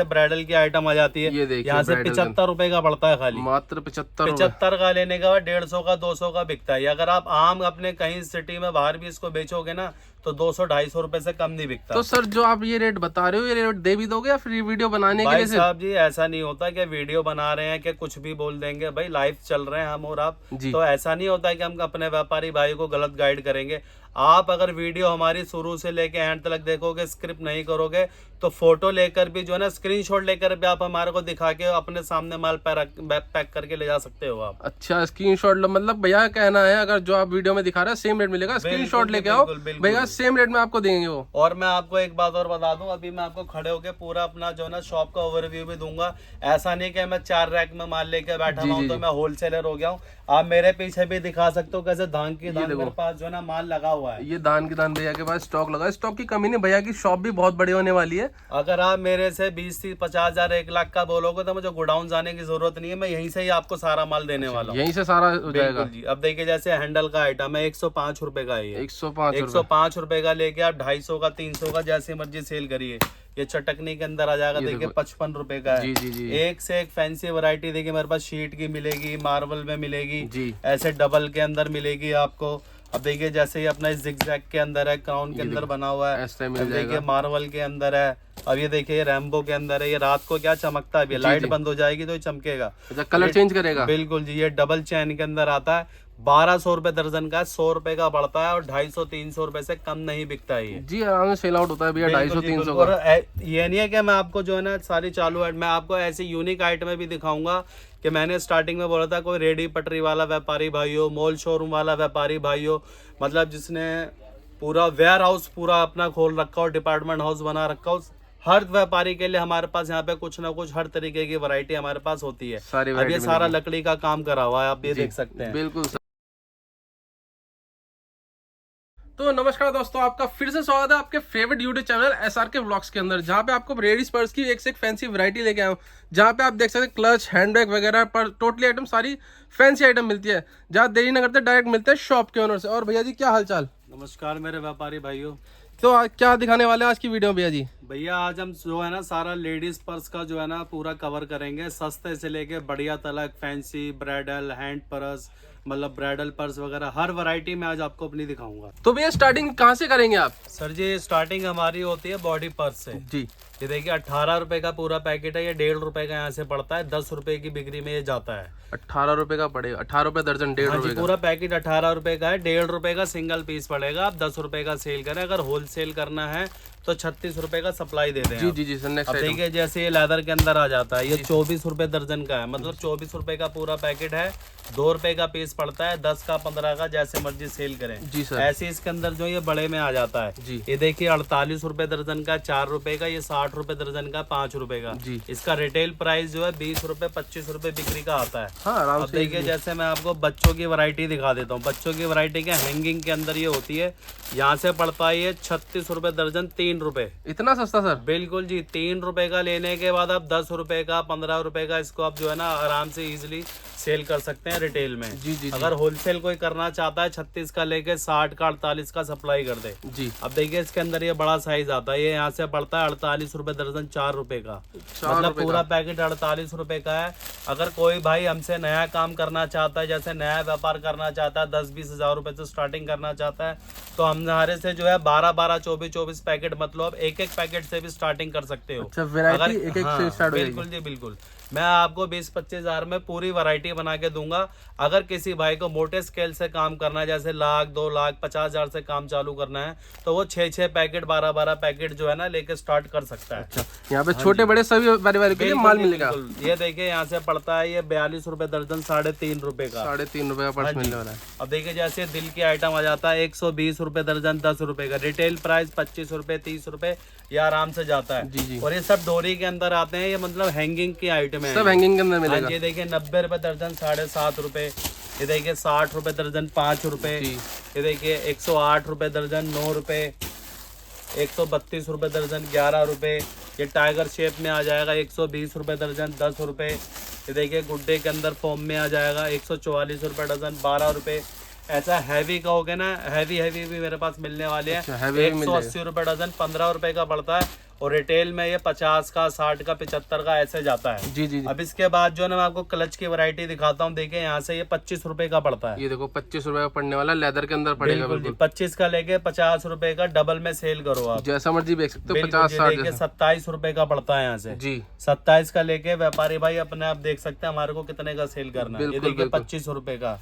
Bridal की item आ जाती है। ये देखिए यहाँ से bridal 75 रुपए का पड़ता है खाली, मात्र 75 75 का लेने के बाद 150 का 200 का बिकता है। अगर आप आम अपने कहीं सिटी में बाहर भी इसको बेचोगे ना तो 200-250 रुपए से कम नहीं बिकता। तो सर जो आप ये रेट बता रहे हो ये रेट दे भी दोगे या फ्री वीडियो बनाने के लिए? भाई साहब जी ऐसा नहीं होता कि वीडियो बना रहे हैं कि कुछ भी बोल देंगे, भाई लाइव चल रहे हैं हम और आप, तो ऐसा नहीं होता कि हम अपने व्यापारी भाई को गलत गाइड करेंगे। आप अगर वीडियो हमारी शुरू से लेके एंड तक देखोगे, स्क्रिप्ट नहीं करोगे, तो फोटो लेकर भी जो है ना, स्क्रीनशॉट लेकर भी आप हमारे को दिखा के अपने सामने माल पैक करके ले जा सकते हो आप। अच्छा स्क्रीनशॉट मतलब भैया कहना है अगर जो आप वीडियो में दिखा रहे हैं सेम रेट मिलेगा, स्क्रीनशॉट लेके आओ भैया सेम रेट में आपको देंगे वो। और मैं आपको एक बात और बता दूं, अभी मैं आपको खड़े होके पूरा अपना जो है ना शॉप का ओवरव्यू भी दूंगा। ऐसा नहीं कि मैं 4 रैक में माल लेके बैठा हूँ तो मैं होलसेलर हो गया हूँ। आप मेरे पीछे भी दिखा सकते हो कैसे धान की धान मेरे पास जो है ना माल लगा हुआ है। ये दान की दान भैया के पास स्टॉक लगा है, स्टॉक की कमी नहीं, भैया की शॉप भी बहुत बड़ी होने वाली है। अगर आप मेरे से 20-50,000 1 लाख का बोलोगे तो मुझे गोडाउन जाने की जरूरत नहीं है, मैं यहीं से ही आपको सारा माल देने वाला हूँ। यहीं से सारा हो जाएगा जी। अब देखिए जैसे हैंडल का आइटम है 105 रुपए का है, 105 रुपए का लेके आप 250 का 300 का जैसी मर्जी सेल करिए। ये चटकनी के अंदर आ जाएगा, देखिए 55 रुपए का है। जी। एक से एक फैंसी वैरायटी देखिए मेरे पास शीट की मिलेगी, मार्बल में मिलेगी जी, ऐसे डबल के अंदर मिलेगी आपको। अब देखिए जैसे ये अपना जिगजैग के अंदर है, क्राउन के अंदर बना हुआ है, अब देखिए मार्बल के अंदर है। अब ये देखिए ये रैम्बो के अंदर है, ये रात को क्या चमकता है, लाइट बंद हो जाएगी तो ये चमकेगा, कलर चेंज करेगा। बिल्कुल जी। ये डबल चैन के अंदर आता है, 1200 रुपए दर्जन का है, 100 रुपए का पड़ता है और 250-300 रुपए से कम नहीं बिकता है ये जी। आराम से सेल आउट होता है भैया 250-300 का। और ये नहीं है कि मैं आपको जो है ना सारी चालू मैं आपको ऐसी यूनिक आइटमें भी दिखाऊंगा कि मैंने स्टार्टिंग में बोला था, कोई रेडी पटरी वाला व्यापारी भाई हो, मॉल शोरूम वाला व्यापारी भाई हो, मतलब जिसने पूरा वेयर हाउस पूरा अपना खोल रखा हो, डिपार्टमेंट हाउस बना रखा हो, हर व्यापारी के लिए हमारे पास यहाँ पे कुछ ना कुछ हर तरीके की वैरायटी हमारे पास होती है। अब ये सारा लकड़ी का काम करा हुआ है, आप ये देख सकते हैं। बिल्कुल। तो नमस्कार दोस्तों, आपका फिर से स्वागत है आपके favourite YouTube channel SRK vlogs के अंदर, जहाँ पे आपको लेडीज पर्स की एक से एक फैंसी वैरायटी लेके आया हूँ। जहाँ पे आप देख सकते हैं क्लच, हैंडबैग वगैरह पर टोटली आइटम सारी फैंसी आइटम मिलती है। जहाँ देरी न करते डायरेक्ट मिलते हैं शॉप के ओनर से। और भैया जी क्या हालचाल? नमस्कार मेरे व्यापारी भाइयों। तो क्या दिखाने वाले हैं आज की वीडियो भैया जी? भैया आज हम जो है ना सारा लेडीज पर्स का जो है ना पूरा कवर करेंगे, सस्ते से लेके बढ़िया तलक, फैंसी, ब्राइडल, हैंड पर्स, मतलब ब्राइडल पर्स वगैरह हर वैरायटी में आज आपको अपनी दिखाऊंगा। तो भैया स्टार्टिंग कहाँ से करेंगे आप? सर जी स्टार्टिंग हमारी होती है बॉडी पर्स से जी। ये देखिए 18 रुपए का पूरा पैकेट है, ये 1.5 रुपए का यहाँ से पड़ता है, 10 रुपए की बिक्री में ये जाता है। 18 रुपए का पड़ेगा, 18 रुपए दर्जन, 1.5 रुपए का पूरा पैकेट 18 रुपए का है, 1.5 रुपए का सिंगल पीस पड़ेगा। आप 10 रुपए का सेल करें, अगर होलसेल करना है तो 36 रुपए का सप्लाई दे दें। जी सर। नेक्स्ट अब देखिए जैसे ये लेदर के अंदर आ जाता है, ये 24 रुपए दर्जन का है, मतलब 24 रुपए का पूरा पैकेट है, 2 रुपए का पीस पड़ता है, 10 का 15 का जैसे मर्जी सेल करें। जी सर। ऐसे इसके अंदर जो ये बड़े में आ जाता है जी। ये देखिए 48 रुपए दर्जन का, 4 रुपए का, ये 60 रुपए दर्जन का, 5 रुपए का। जी। इसका रिटेल प्राइस जो है 20 रुपए 25 रुपए बिक्री का आता है। हाँ, आराम से। देखिए जैसे मैं आपको बच्चों की वैरायटी दिखा देता हूँ। बच्चों की वैरायटी के हैंगिंग के अंदर ये होती है, यहाँ से पड़ता है ये 36 रुपए दर्जन, 3 रुपए। इतना सस्ता सर? बिल्कुल जी। 3 रुपए का लेने के बाद आप 10 रुपए का, 15 रुपए का इसको आप जो है ना आराम से इजीली सेल कर सकते हैं रिटेल में। जी। अगर होलसेल कोई करना चाहता है 36 का लेके 60 का, 48 का सप्लाई कर दे। जी। अब देखिए इसके अंदर ये बड़ा साइज आता है, ये यहाँ से पड़ता है 48 रुपए दर्जन, 4 रुपए का, मतलब पूरा पैकेट 48 रुपए का है। अगर कोई भाई हमसे नया काम करना चाहता है, जैसे नया व्यापार करना चाहता है, 10-20 हजार रुपए से स्टार्टिंग करना चाहता है, तो हमारे से जो है 12-12, 24-24 पैकेट, मतलब एक पैकेट से भी स्टार्टिंग कर सकते हो। अच्छा, वैरायटी एक से स्टार्ट होगी? बिल्कुल जी बिल्कुल। मैं आपको 20-25 हजार में पूरी वैरायटी बना के दूंगा। अगर किसी भाई को मोटे स्केल से काम करना है, जैसे 1 लाख 2 लाख 50 हजार से काम चालू करना है, तो वो 6-6 पैकेट, 12-12 पैकेट जो है ना लेके स्टार्ट कर सकता है। अच्छा, यहाँ पे छोटे बड़े सभी परिवार के लिए माल मिलेगा। ये देखिए यहाँ से पड़ता है ये 42 रुपए दर्जन, 3.5 रुपए का, 3.5 रुपए का पर्स मिलने वाला है। अब देखिए जैसे दिल की आइटम आ जाता है 120 रुपए दर्जन, 10 रुपए का, रिटेल प्राइस 25 रुपए 30 रुपए, ये आराम से जाता है। जी। और ये सब डोरी के अंदर आते हैं, ये मतलब हैंगिंग की आइटम है, सब हैंगिंग के अंदर मिलेगा। ये देखिए 90 रुपए दर्जन, 7.5 रुपए। ये देखिए 60 रुपए दर्जन, 5 रुपए। ये देखिए 108 रुपए दर्जन, 9 रुपए। 132 रुपए दर्जन, 11 रुपए। ये टाइगर शेप में आ जाएगा 120 रुपए दर्जन, 10 रुपए। ये देखिए गुड्डे के अंदर फॉर्म में आ जाएगा 144 रुपए डजन, 12 रुपए। ऐसा हैवी कहोगे ना, हैवी भी मेरे पास मिलने वाले हैं। 180 रुपए डजन, 15 रुपए का पड़ता है। और रिटेल में ये 50 का, 60 का, 75 का ऐसे जाता है। जी जी जी। अब इसके बाद जो है ना मैं आपको क्लच की वैरायटी दिखाता हूँ। देखिए यहाँ से ये 25 रुपए का पड़ता है। ये देखो 25 रुपए का पड़ने वाला, लेदर के अंदर पड़ेगा बिल्कुल जी, बिल्कुल। 25 का लेके 50 रुपए का डबल में सेल करो आप, जैसा मर्जी बेच सकते हो, बिल्कुल 50-60 देखिए जैसा। 27 रुपए का पड़ता है यहाँ से। जी 27 का लेके व्यापारी भाई अपने आप देख सकते हैं हमारे को कितने का सेल करना है। ये बिल्कुल, देखिए बिल्कुल। 25 रुपए का।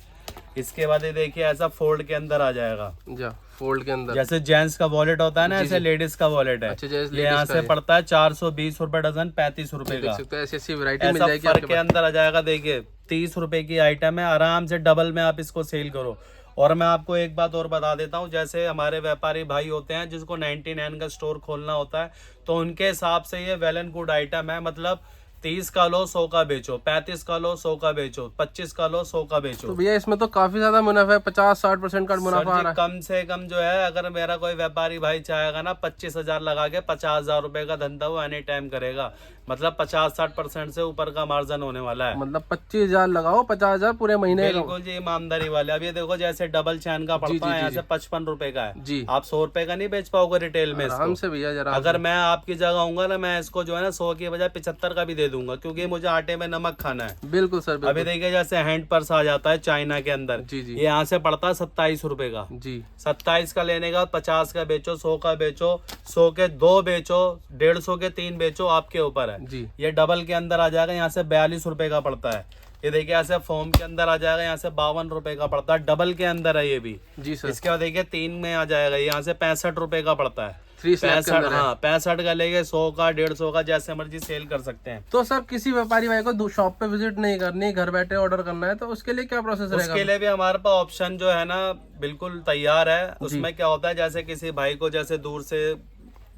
इसके बाद ये देखिए ऐसा फोल्ड के अंदर आ जाएगा, जा फोल्ड के अंदर। जैसे जेंट्स का वॉलेट होता है ना, ऐसे लेडीज का वॉलेट है। अच्छा, जैसे ये यहाँ ladies का से है। पड़ता है 420 रुपए डजन, 35 रुपए देख का। सकते हो, ऐसी ऐसी वैरायटी मिल ऐसा जाएगी फर आपके के पास। अंदर आ जाएगा। देखिए 30 रुपए की आइटम है, आराम से डबल में आप इसको सेल करो। और मैं आपको एक बात और बता देता हूँ, जैसे हमारे व्यापारी भाई होते हैं जिसको 99 का स्टोर खोलना होता है, तो उनके हिसाब से ये वेल एंड गुड आइटम है। मतलब 30 का लो 100 का बेचो, 35 का लो 100 का बेचो, 25 का लो 100 का बेचो। तो भैया इसमें तो काफी ज्यादा मुनाफा है, 50-60% का सर मुनाफा आ जी रहा है। कम से कम जो है, अगर मेरा कोई व्यापारी भाई चाहेगा ना 25,000 लगा के 50,000 रुपए का धंधा वो एनी टाइम करेगा। मतलब 50-60% से ऊपर का मार्जिन होने वाला है। मतलब 25,000 लगाओ, 50,000 पूरे महीने का। बिल्कुल जी, ईमानदारी वाले। अब ये देखो जैसे डबल चैन का पड़ता है, यहाँ से 55 रुपए का है। जी आप 100 रुपए का नहीं बेच पाओगे रिटेल में आराम इसको। से भैया जरा। अगर मैं आपकी जगह हूँ ना, मैं इसको जो है ना 100 की बजाय 75 का भी दे दूंगा, क्योंकि मुझे आटे में नमक खाना है। बिल्कुल सर अभी बिल्कुल। देखिए जैसे हैंड पर्स आ जाता है चाइना के अंदर, जी जी ये यहाँ से पड़ता है 27 रुपए का। जी 27 का लेने का 50 का बेचो, 100 का बेचो, 100 के 2 बेचो, 150 के 3 बेचो, आपके ऊपर है। जी। ये डबल के अंदर आ जाएगा, यहाँ से 42 रुपए का पड़ता है। ये देखिए ऐसे फॉर्म के अंदर आ जाएगा, यहाँ से 52 रुपए का पड़ता है, डबल के अंदर है ये भी। जी सर। इसके बाद देखिए 3 में आ जाएगा, यहाँ से 65 रुपए का पड़ता है। 3 स्लैब के 65, अंदर है। हाँ 65 का लेके 100 का, 150 का, जैसे मर्जी सेल कर सकते हैं। तो सर किसी व्यापारी भाई को शॉप पे विजिट नहीं करनी, घर बैठे ऑर्डर करना है, तो उसके लिए क्या प्रोसेस रहेगा? उसके लिए भी हमारे पास ऑप्शन जो है ना बिल्कुल तैयार है। उसमें क्या होता है, जैसे किसी भाई को, जैसे दूर से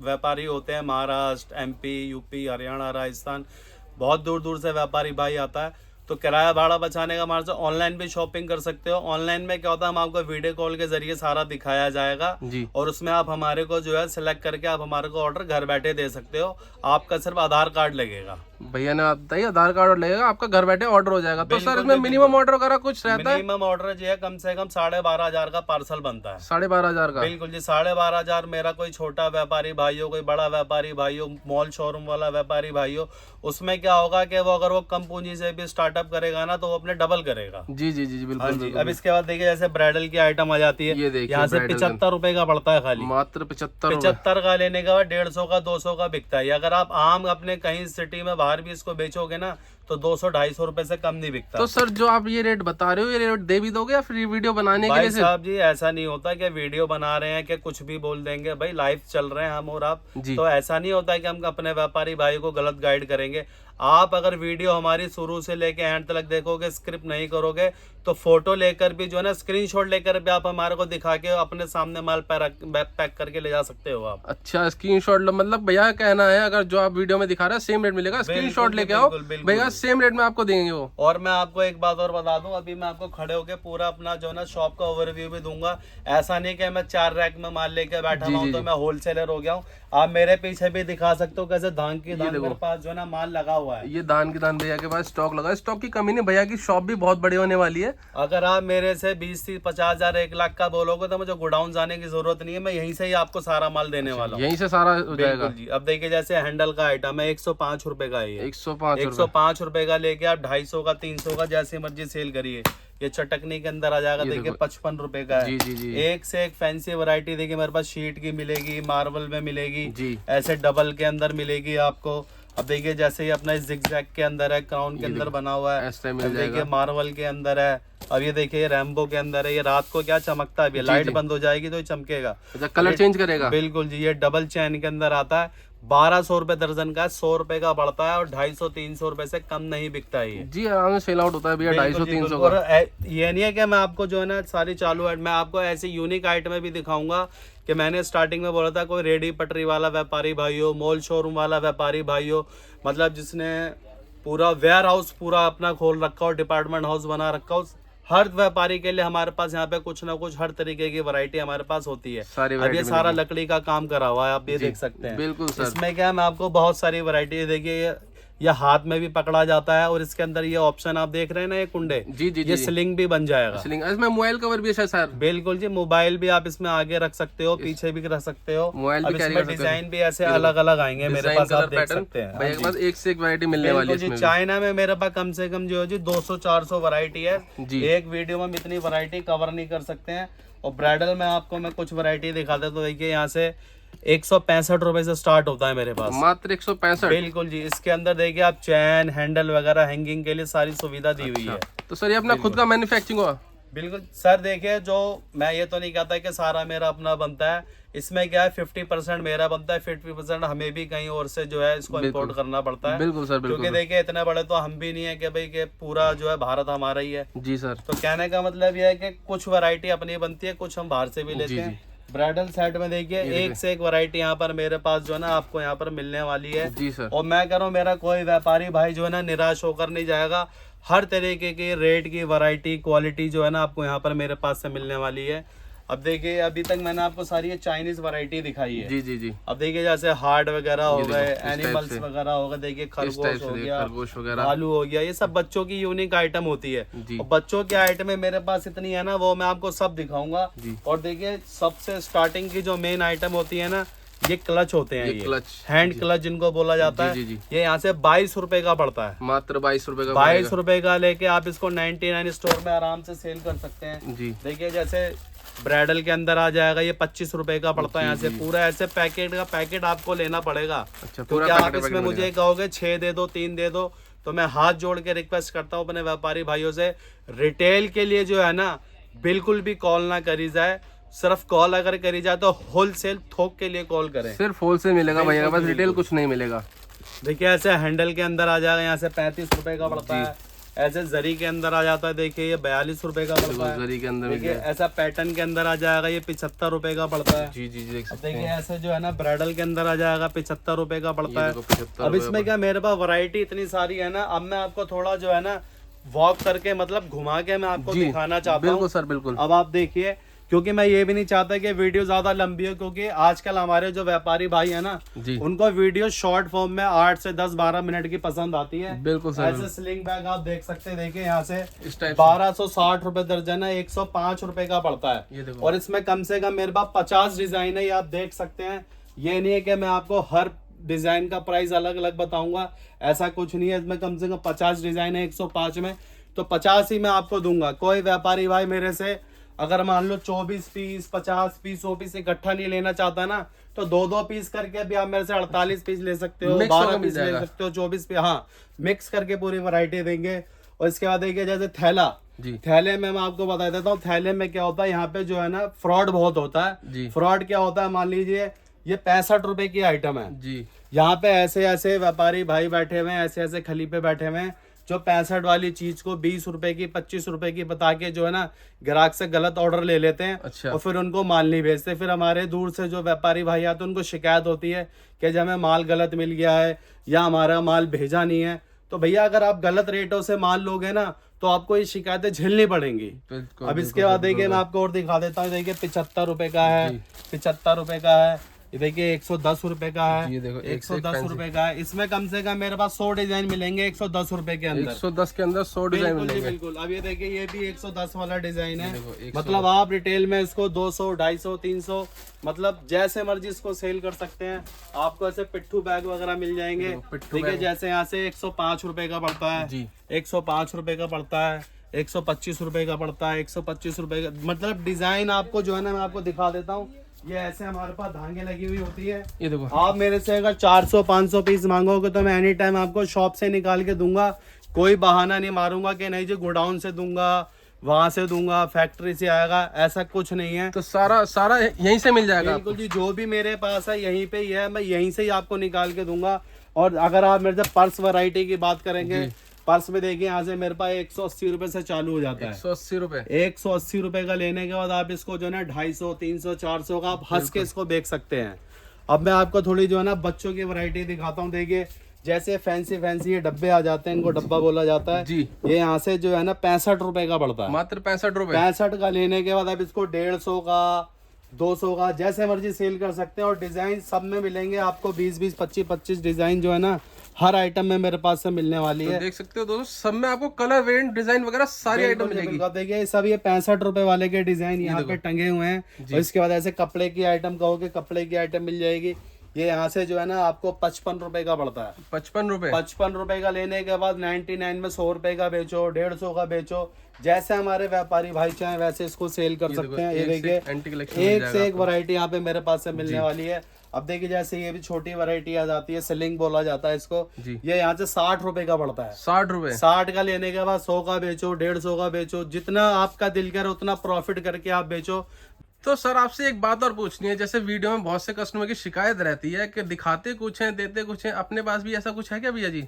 व्यापारी होते हैं, महाराष्ट्र, एमपी, यूपी, हरियाणा, राजस्थान, बहुत दूर दूर से व्यापारी भाई आता है, तो किराया भाड़ा बचाने का हमारे से ऑनलाइन भी शॉपिंग कर सकते हो। ऑनलाइन में क्या होता है, हम आपको वीडियो कॉल के जरिए सारा दिखाया जाएगा, जी और उसमें आप हमारे को जो है सिलेक्ट करके आप हमारे को ऑर्डर घर बैठे दे सकते हो। आपका सिर्फ आधार कार्ड लगेगा। भैया ने बताइए, आधार कार्ड लगेगा, आपका घर बैठे ऑर्डर हो जाएगा। तो बिल्कुल, सर इसमें मिनिमम ऑर्डर वगैरह कुछ रहता है? मिनिमम ऑर्डर जो है कम से कम 12,500 का पार्सल बनता है। 12,500 का? बिल्कुल जी, 12,500। मेरा कोई छोटा व्यापारी भाई हो, कोई बड़ा व्यापारी भाई हो, मॉल शोरूम वाला व्यापारी भाई हो, उसमें क्या होगा कि वो अगर वो कम पूंजी से भी स्टार्टअप करेगा ना, तो वो अपने डबल करेगा। जी जी जी बिल्कुल हाँ जी। बिल्कुल। अब इसके बाद देखिए जैसे ब्राइडल की आइटम आ जाती है, ये देखिए यहाँ से bridal 75 रुपए का पड़ता है खाली। मात्र 75 रुपए। 75 का लेने के बाद 150 का, 200 का बिकता है। अगर आप आम अपने कहीं सिटी में बाहर भी इसको बेचोगे ना, तो 200-250 रुपए से कम नहीं बिकता। तो सर जो आप ये रेट बता रहे हो, ये रेट दे भी दोगे या फ्री वीडियो बनाने के भाई लिए सिर्फ? साहब जी ऐसा नहीं होता कि वीडियो बना रहे हैं कि कुछ भी बोल देंगे। भाई लाइव चल रहे हैं हम और आप, जी। तो ऐसा नहीं होता है कि हम अपने व्यापारी भाई को गलत गाइड करेंगे। आप अगर वीडियो हमारी शुरू से लेके एंड तक देखोगे, स्क्रिप्ट नहीं करोगे, तो फोटो लेकर भी जो है ना, स्क्रीनशॉट लेकर भी आप हमारे को दिखा के अपने सामने माल पैक करके ले जा सकते हो आप। अच्छा स्क्रीनशॉट लो, मतलब भैया कहना है अगर जो आप वीडियो में दिखा रहे हैं सेम रेट मिलेगा, स्क्रीनशॉट लेके आओ बिल्कुल, बिल्कुल। भैया, सेम रेट में आपको देंगे वो। और मैं आपको एक बात और बता दूं, अभी मैं आपको खड़े होके पूरा अपना जो ना शॉप का ओवरव्यू भी दूंगा। ऐसा नहीं कि मैं 4 रैक में माल लेके बैठा जी, हुआ हूं जी, तो जी। मैं होलसेलर हो गया हूं। आप मेरे पीछे भी दिखा सकते हो कैसे धान की धान देखो। मेरे पास जो है ना माल लगा हुआ है। ये दान की दान भैया के पास स्टॉक लगा है, स्टॉक की कमी नहीं, भैया की शॉप भी बहुत बड़ी होने वाली है। अगर आप मेरे से 20-50,000 1 लाख का बोलोगे तो मुझे गोडाउन जाने की जरूरत नहीं है, मैं यहीं से ही आपको सारा माल देने वाला हूँ। यहीं से सारा हो जाएगा। बिल्कुल जी। अब देखिए जैसे हैंडल का आइटम है, 105 रुपए का है ये। 105 रुपए। 105 रुपए का लेके आप 250 का, 300 का, जैसे मर्जी सेल करिए। ये चटकनी के अंदर आ जाएगा, ये देखिए देखो। 55 रुपए का है। जी जी जी एक से एक फैंसी वैरायटी देखिए मेरे पास शीट की मिलेगी, मार्बल में मिलेगी, जी। ऐसे डबल के अंदर मिलेगी आपको। अब देखिए जैसे ये अपना जिगजैग के अंदर है, क्राउन के अंदर बना हुआ है। ऐसा मिल अब देखिए जाएगा। मार्बल के अंदर है। अब ये देखिए रैम्बो के अंदर है। ये रात को क्या चमकता है, अभी लाइट जी। बंद हो जाएगी तो ये चमकेगा। अच्छा कलर चेंज करेगा? बिल्कुल जी। ये डबल चैन के अंदर आता है, 1200 रुपए दर्जन का है, 100 रुपए का पड़ता है, और 250-300 रुपए से कम नहीं बिकता है ये। जी आराम से सेल आउट होता है भैया, बिल्कुल 250 जी, 300 बिल्कुल। का। और ये नहीं है कि मैं आपको जो है ना सारी चालू है, मैं आपको ऐसी यूनिक आइटमें भी दिखाऊंगा कि मैंने स्टार्टिंग में बोला था, कोई रेडी पटरी वाला व्यापारी भाई हो, मॉल शोरूम वाला व्यापारी भाई हो, मतलब जिसने पूरा वेयर हाउस पूरा अपना खोल रखा हो, डिपार्टमेंट हाउस बना रखा हो, हर व्यापारी के लिए हमारे पास यहाँ पे कुछ ना कुछ हर तरीके की वैरायटी हमारे पास होती है। सारी अब ये वैरायटी सारा लकड़ी का काम करा हुआ है, आप ये जी, देख सकते हैं। बिल्कुल सर। इसमें क्या है, मैं आपको बहुत सारी वैरायटी देखिए, ये हाथ में भी पकड़ा जाता है, और इसके अंदर ये ऑप्शन आप देख रहे हैं ना, ये कुंडे, जी जी ये जी, स्लिंग भी बन जाएगा। स्लिंग, इसमें मोबाइल कवर भी है सर? बिल्कुल जी, मोबाइल भी आप इसमें आगे रख सकते हो, पीछे भी रख सकते हो। मोबाइल अब भी कैरी इसमें कर सकते हो। डिजाइन भी ऐसे अलग अलग आएंगे मेरे पास, आप देख सकते हैं। भैया के पास एक से एक वैरायटी मिलने वाली है जी, इसमें भी। चाइना में मेरे पास कम से कम जो है जी 200-400 वैरायटी है जी। एक वीडियो में हम इतनी वैरायटी कवर नहीं कर सकते हैं। और ब्राइडल में आपको मैं कुछ वैरायटी दिखाता हूं, तो देखिए यहाँ से 165 रुपए से स्टार्ट होता है मेरे पास, मात्र 165? बिल्कुल जी। इसके अंदर देखिए आप चैन, हैंडल वगैरह, हैंगिंग के लिए सारी सुविधा दी हुई है। तो सर ये अपना खुद का मैन्युफैक्चरिंग हुआ? बिल्कुल सर, देखिए जो मैं ये तो नहीं कहता कि सारा मेरा अपना बनता है, इसमें क्या है 50% मेरा बनता है, 50% हमें भी कहीं और से जो है इसको इंपोर्ट करना पड़ता है। बिल्कुल सर, बिल्कुल। क्योंकि देखिए इतने बड़े तो हम भी नहीं है कि भाई कि पूरा जो है भारत हमारा ही है। जी सर। तो कहने का मतलब यह है कि कुछ वैरायटी अपनी बनती है, कुछ हम बाहर से भी लेते हैं। ब्राइडल सेट में देखिए एक से एक वैरायटी यहाँ पर मेरे पास जो है ना आपको यहाँ पर मिलने वाली है। जी सर। और मैं कह रहा हूँ मेरा कोई व्यापारी भाई जो है ना निराश होकर नहीं जाएगा। हर तरीके की रेट की वैरायटी, क्वालिटी जो है ना आपको यहाँ पर मेरे पास से मिलने वाली है। अब देखिए अभी तक मैंने आपको सारी चाइनीज वैरायटी दिखाई है। जी जी जी। अब देखिए जैसे हार्ट वगैरह हो गए, एनिमल्स वगैरह हो गए, देखिए खरगोश हो गया, खरगोश वगैरह, भालू हो गया, ये सब बच्चों की यूनिक आइटम होती है। जी। और बच्चों की आइटम मेरे पास इतनी है ना, वो मैं आपको सब दिखाऊंगा। और देखिए सबसे स्टार्टिंग की जो मेन आइटम होती है ना, ये क्लच होते हैं, ये क्लच, हैंड क्लच जिनको बोला जाता है। ये यहाँ से 22 रुपए का पड़ता है, मात्र 22 रुपए का। 22 रुपए का लेके आप इसको 99 स्टोर में आराम से सेल कर सकते हैं। जी। देखिए जैसे ब्राइडल के अंदर आ जाएगा, ये 25 रुपए का पड़ता है। यहाँ से पूरा ऐसे पैकेट का पैकेट आपको लेना पड़ेगा। अच्छा, तो क्या आप इसमें मुझे कहोगे 6 दे दो, 3 दे दो, तो मैं हाथ जोड़ के रिक्वेस्ट करता हूँ अपने व्यापारी भाइयों से, रिटेल के लिए जो है ना बिल्कुल भी कॉल ना करी जाए। सिर्फ कॉल अगर करी जाए तो होलसेल थोक के लिए कॉल करें, सिर्फ होलसेल मिलेगा भैया के पास, रिटेल कुछ नहीं मिलेगा। देखिए ऐसे हैंडल के अंदर आ जाएगा, यहाँ से 35 रुपए का पड़ता है। ऐसे जरी के अंदर आ जाता है, देखिए ये 42 रुपए का पड़ता है। जरी के अंदर देखिए ऐसा पैटर्न के अंदर आ जाएगा, ये 75 रुपए का पड़ता है। जी जी जी। देखिए ऐसे जो है ना ब्राइडल के अंदर आ जाएगा, 75 रुपए का पड़ता है। अब इसमें क्या मेरे पास वैरायटी इतनी सारी है ना, अब मैं आपको थोड़ा जो है ना वॉक करके मतलब घुमा के मैं आपको दिखाना चाहता हूँ। बिल्कुल सर, बिल्कुल। अब आप देखिए, क्योंकि मैं ये भी नहीं चाहता कि वीडियो ज्यादा लंबी हो, क्योंकि आजकल हमारे जो व्यापारी भाई है ना, उनको वीडियो शॉर्ट फॉर्म में 8 से 10-12 मिनट की पसंद आती है। बिल्कुल सर। ऐसे स्लिंग बैग आप देख सकते हैं, देखिए यहाँ से 1260 रुपए दर्जन है, 105 रुपए का पड़ता है। और इसमें कम से कम मेरे पास 50 डिजाइन है, ये आप देख सकते हैं। ये नहीं है कि मैं आपको हर डिजाइन का प्राइस अलग अलग बताऊंगा, ऐसा कुछ नहीं है। इसमें कम से कम 50 डिजाइन है 105 में, तो 50 ही मैं आपको दूंगा। कोई व्यापारी भाई मेरे से अगर मान लो 24 पीस, 50 पीस, 100 पीस इकट्ठा नहीं लेना चाहता ना, तो 2-2 पीस करके भी आप मेरे से 48 पीस ले सकते हो, 12 पीस ले सकते हो, 24 पीस, हाँ मिक्स करके पूरी वैरायटी देंगे। और इसके बाद देखिए जैसे थैला, थैले में मैं आपको बता देता हूँ, थैले में क्या होता है, यहाँ पे जो है ना फ्रॉड बहुत होता है। फ्रॉड क्या होता है, मान लीजिए ये 65 रुपए की आइटम है जी, यहाँ पे ऐसे ऐसे व्यापारी भाई बैठे हुए हैं, ऐसे ऐसे खलीफे बैठे हुए हैं, जो 65 वाली चीज को 20 रुपए की, 25 रुपए की बता के जो है ना ग्राहक से गलत ऑर्डर ले लेते हैं। अच्छा। और फिर उनको माल नहीं भेजते। फिर हमारे दूर से जो व्यापारी भाई आते हैं उनको शिकायत होती है कि जब हमें माल गलत मिल गया है या हमारा माल भेजा नहीं है। तो भैया अगर आप गलत रेटों से माल लोगे ना, तो आपको ये शिकायतें झेलनी पड़ेंगी। अब इसके बाद देखिए मैं आपको और दिखा देता हूँ, देखिए 75 रुपए का है, 75 रुपए का है, ये देखिए 110 रुपए का है, ये देखो 110 रुपए का है। इसमें कम से कम मेरे पास 100 डिजाइन मिलेंगे 110 रुपए के अंदर। 110 के अंदर 100 डिजाइन मिलेंगे। बिल्कुल। अब ये देखिए ये भी 110 वाला डिजाइन है, मतलब आप रिटेल में इसको 200, 250, 300 मतलब जैसे मर्जी इसको सेल कर सकते हैं। आपको ऐसे पिट्ठू बैग वगैरह मिल जाएंगे। देखिए जैसे यहाँ से 105 रुपए का पड़ता है, 105 रुपए का पड़ता है, 125 रुपए का पड़ता है, 125 रुपए का, मतलब डिजाइन आपको जो है ना मैं आपको दिखा देता हूँ। ये ऐसे हमारे पास धागे लगी हुई होती है। ये देखो, आप मेरे से अगर 400-500 पीस मांगोगे तो मैं एनी टाइम आपको शॉप से निकाल के दूंगा। कोई बहाना नहीं मारूंगा कि नहीं जी गोडाउन से दूंगा, वहां से दूंगा, फैक्ट्री से आएगा, ऐसा कुछ नहीं है। तो सारा यहीं से मिल जाएगा। बिल्कुल जी, जो भी मेरे पास है यहीं पे ही है, मैं यहीं से ही आपको निकाल के दूंगा। और अगर आप मेरे से पर्स वैरायटी की बात करेंगे, पर्स में देखिए यहाँ से मेरे पास 180 रुपए से चालू हो जाता है। 180 रुपए, 180 रुपए का लेने के बाद आप इसको जो है ना 250, 300, 400 का आप हंस के इसको बेच सकते हैं। अब मैं आपको थोड़ी जो है ना बच्चों की वैरायटी दिखाता हूँ। देखिए जैसे फैंसी ये डब्बे आ जाते हैं, इनको डब्बा बोला जाता है जी। ये यहाँ से जो है ना 65 रुपए का पड़ता है, मात्र 65 रुपए। 65 का लेने के बाद आप इसको 150 का, 200 का, जैसे मर्जी सेल कर सकते हैं। और डिजाइन सब में मिलेंगे आपको 20-20, 25-25 डिजाइन जो है ना हर आइटम में मेरे पास से मिलने वाली तो है। देख सकते हो दोस्तों, सब में आपको कलर वेरिएंट डिजाइन वगैरह सारी आइटम बिल्कुल, मिलेगी। बिल्कुल। देखिए सब ये 65 रुपए वाले के डिजाइन यहाँ पे टंगे हुए हैं। और इसके बाद ऐसे कपड़े की आइटम कहोगे, कपड़े की आइटम मिल जाएगी। ये यहाँ से जो है ना आपको 55 रुपए का पड़ता है। 55 रुपए। 55 रुपए का लेने के बाद 99 में 100 रुपए का बेचो, 150 का बेचो, जैसे हमारे व्यापारी भाई चाहे वैसे इसको सेल कर सकते हैं। ये देखिए एक से एक वैरायटी यहाँ पे मेरे पास से मिलने वाली है। अब देखिए जैसे ये भी छोटी वैरायटी आ जाती है, सिलिंग बोला जाता है इसको। ये यहाँ से 60 रुपए का पड़ता है। 60 रुपए। 60 का लेने के बाद 100 का बेचो, 150 का बेचो, जितना आपका दिल करे उतना प्रॉफिट करके आप बेचो। तो सर आपसे एक बात और पूछनी है, जैसे वीडियो में बहुत से कस्टमर की शिकायत रहती है कि दिखाते कुछ हैं देते कुछ हैं, अपने पास भी ऐसा कुछ है क्या भैया जी?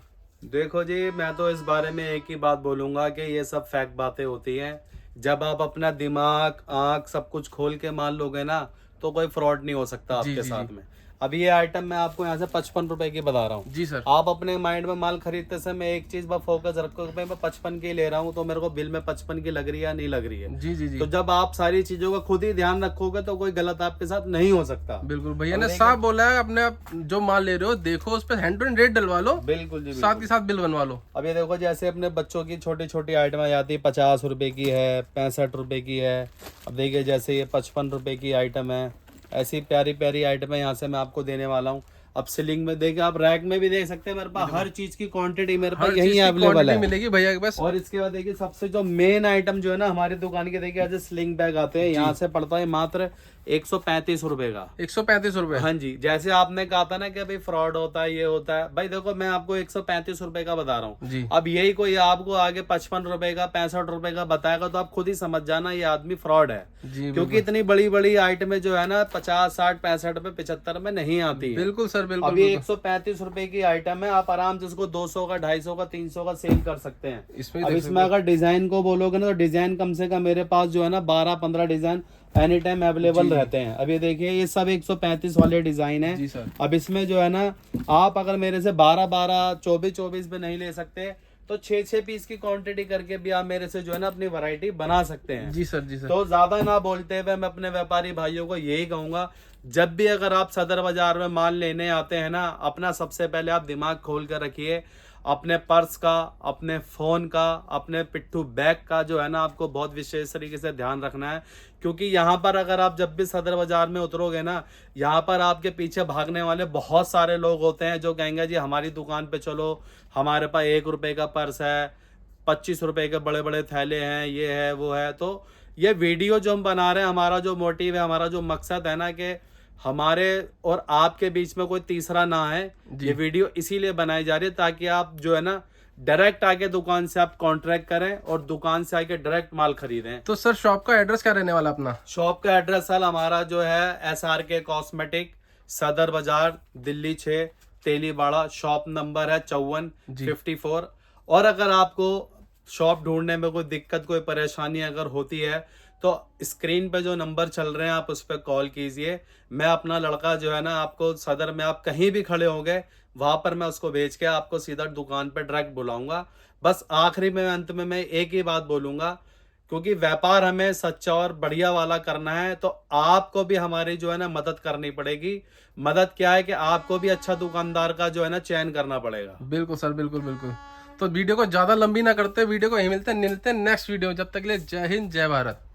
देखो जी, मैं तो इस बारे में एक ही बात बोलूंगा कि ये सब फैक्ट बातें होती हैं। जब आप अपना दिमाग आंख सब कुछ खोल के मान लोगे ना, तो कोई फ्रॉड नहीं हो सकता आपके साथ में। अब ये आइटम मैं आपको यहाँ से 55 रुपए की बता रहा हूँ। जी सर। आप अपने माइंड में माल खरीदते समय एक चीज पर फोकस रखो कि मैं 55 की ले रहा हूँ, तो मेरे को बिल में 55 की लग रही है या नहीं लग रही है। जी जी जी। तो जब आप सारी चीजों का खुद ही ध्यान रखोगे तो कोई गलत आपके साथ नहीं हो सकता। बिल्कुल, भैया ने साफ बोला है, अपने आप जो माल ले रहे हो देखो, उस पर हैंड टू हैंड रेट डलवा लो। बिल्कुल जी, साथ के साथ बिल बनवा लो। अब ये देखो जैसे अपने बच्चों की छोटी छोटी आइटम आ जाती है, 50 रुपए की है, 65 रुपए की है। अब देखिए जैसे ये 55 रुपए की आइटम है, ऐसी प्यारी प्यारी आइटम है यहाँ से मैं आपको देने वाला हूँ। अब सीलिंग में देखिए, आप रैक में भी देख सकते हैं, मेरे पास हर चीज की क्वांटिटी मेरे पास यही अवेलेबल है, मिलेगी भैया के पास। और इसके बाद देखिए सबसे जो मेन आइटम जो है ना हमारी दुकान के, देखिए ऐसे स्लिंग बैग आते हैं, यहाँ से पड़ता है मात्र 135 रुपए का। 135 रुपए। हाँ जी, जैसे आपने कहा था ना कि भाई फ्रॉड होता है, ये होता है, भाई देखो मैं आपको 135 रुपए का बता रहा हूँ। अब यही कोई आपको आगे 55 रुपए का 65 रुपए का बताएगा तो आप खुद ही समझ जाना ये आदमी फ्रॉड है। क्योंकि इतनी बड़ी बड़ी आइटमें जो है ना 50, 60, 65 रुपए 75 में नहीं आती है। बिल्कुल सर, बिल्कुल। अब ये 135 रुपए की आइटम है, आप आराम से उसको 200 का, 250 का, 300 का सेल कर सकते हैं। अब इसमें अगर डिजाइन को बोलोगे ना, तो डिजाइन कम से कम मेरे पास जो है ना 12-15 डिजाइन एनी टाइम अवेलेबल रहते हैं। अब ये देखिए ये सब 135 वाले डिजाइन है। अब इसमें जो है ना आप अगर मेरे से 12-12, 24-24 पे नहीं ले सकते तो 6-6 पीस की क्वांटिटी करके भी आप मेरे से जो है ना अपनी वैरायटी बना सकते हैं। जी सर, जी सर। तो ज्यादा ना बोलते हुए मैं अपने व्यापारी भाइयों को यही कहूंगा, जब भी अगर आप सदर बाजार में माल लेने आते हैं ना, अपना सबसे पहले आप दिमाग खोल कर रखिए। अपने पर्स का, अपने फोन का, अपने पिट्ठू बैग का जो है ना आपको बहुत विशेष तरीके से ध्यान रखना है। क्योंकि यहाँ पर अगर आप जब भी सदर बाजार में उतरोगे ना, यहाँ पर आपके पीछे भागने वाले बहुत सारे लोग होते हैं जो कहेंगे जी हमारी दुकान पे चलो, हमारे पास 1 रुपए का पर्स है, 25 रुपए के बड़े बड़े थैले हैं, ये है वो है। तो ये वीडियो जो हम बना रहे हैं, हमारा जो मोटिव है, हमारा जो मकसद है ना कि हमारे और आपके बीच में कोई तीसरा ना है। ये वीडियो इसीलिए बनाई जा रही है ताकि आप जो है ना डायरेक्ट आके दुकान से आप कॉन्ट्रैक्ट करें और दुकान से आके डायरेक्ट माल खरीदें। तो सर शॉप का एड्रेस क्या रहने वाला अपना? शॉप का एड्रेस सर हमारा जो है SRK कॉस्मेटिक, सदर बाजार, दिल्ली 6, तेलीबाड़ा। शॉप नंबर है 5454। और अगर आपको शॉप ढूंढने में कोई दिक्कत, कोई परेशानी अगर होती है तो स्क्रीन पे जो नंबर चल रहे हैं आप उस पर कॉल कीजिए। मैं अपना लड़का जो है ना आपको सदर में आप कहीं भी खड़े होंगे वहां पर मैं उसको भेज के आपको सीधा दुकान पे डायरेक्ट बुलाऊंगा। बस आखिरी में अंत में मैं एक ही बात बोलूंगा, क्योंकि व्यापार हमें सच्चा और बढ़िया वाला करना है तो आपको भी हमारी जो है ना मदद करनी पड़ेगी। मदद क्या है कि आपको भी अच्छा दुकानदार का जो है ना चयन करना पड़ेगा। बिल्कुल सर, बिल्कुल बिल्कुल। तो वीडियो को ज्यादा लंबी ना करते, वीडियो को यही मिलते हैं नेक्स्ट वीडियो में। जब तक के लिए जय हिंद, जय भारत।